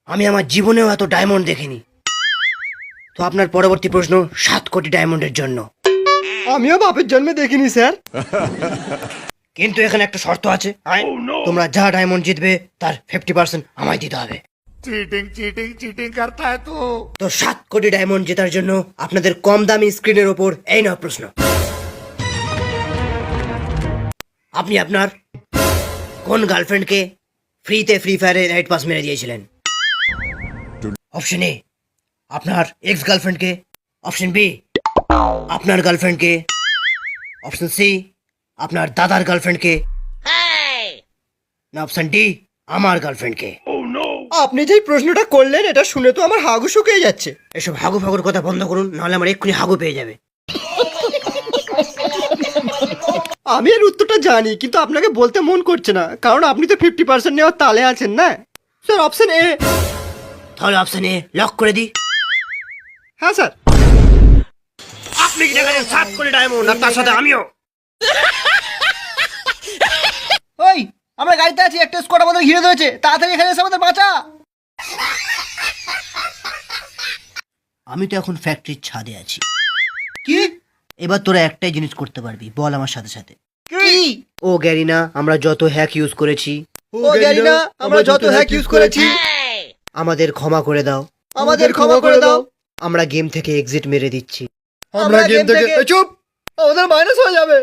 আমি আমার জীবনেও এত ডায়মন্ড দেখিনি। তো আপনার পরবর্তী প্রশ্ন 7 কোটি ডায়মন্ডের জন্য। আমিও বাপের জন্মে দেখিনি স্যার। কিন্তু এখানে একটা শর্ত আছে, তোমরা যা ডায়মন্ড জিতবে তার 50% আমায় দিতে হবে। चीटिंग चीटिंग चीटिंग करता है तू। তো 7 কোটি ডায়মন্ড জেতার জন্য আপনাদের কম দামি স্ক্রিনের ওপর এই নাও প্রশ্ন। আপনি আপনার কোন গার্লফ্রেন্ডকে ফ্রিতে ফ্রি ফায়ারে রাইড পাস মেরে দিয়েছিলেন? অপশন এ আপনার এক্স গার্লফ্রেন্ডকে, অপশন বি আপনার গার্লফ্রেন্ডকে, অপশন সি আপনার দাদার গার্লফ্রেন্ডকে, না অপশন ডি আমার গার্লফ্রেন্ডকে। আপনি যেই প্রশ্নটা করলেন এটা শুনে তো আমার হাগু শুকিয়ে যাচ্ছে। এসব হাগু ফাগুর কথা বন্ধ করুন, নাহলে আমার এক্ষুনি হাগু পেয়ে যাবে। আমি এর উত্তরটা জানি, কিন্তু আপনাকে বলতে মন করছে না, কারণ আপনি তো 50% নেওয়ার তালে আছেন না। Sir option A. তাহলে অপশন এ লক করে দিই। হ্যাঁ স্যার। আপনি কি দেখালেন 7 কোটি ডায়মন্ড, আর তার সাথে আমিও। ওই আমরা গাড়িতে আছি, একটা স্কোয়াড আমাদের ঘিরে ধরেছে, তাড়াতাড়ি এখানে এসে আমাদের বাঁচা। আমি তো এখন ফ্যাক্টরির ছাদে আছি। কি? এবার তোরা একটাই জিনিস করতে পারবি, বল আমার সাথে সাথে। কি? ও গ্যারিনা, আমরা যত হ্যাক ইউজ করেছি, ও জানি না, আমরা যত হ্যাক ইউজ করেছি আমাদের ক্ষমা করে দাও। আমাদের ক্ষমা করে দাও। আমরা গেম থেকে এক্সিট মেরে দিচ্ছি। আমরা গেম থেকে চুপ, আমাদের মাইনাস হয়ে যাবে।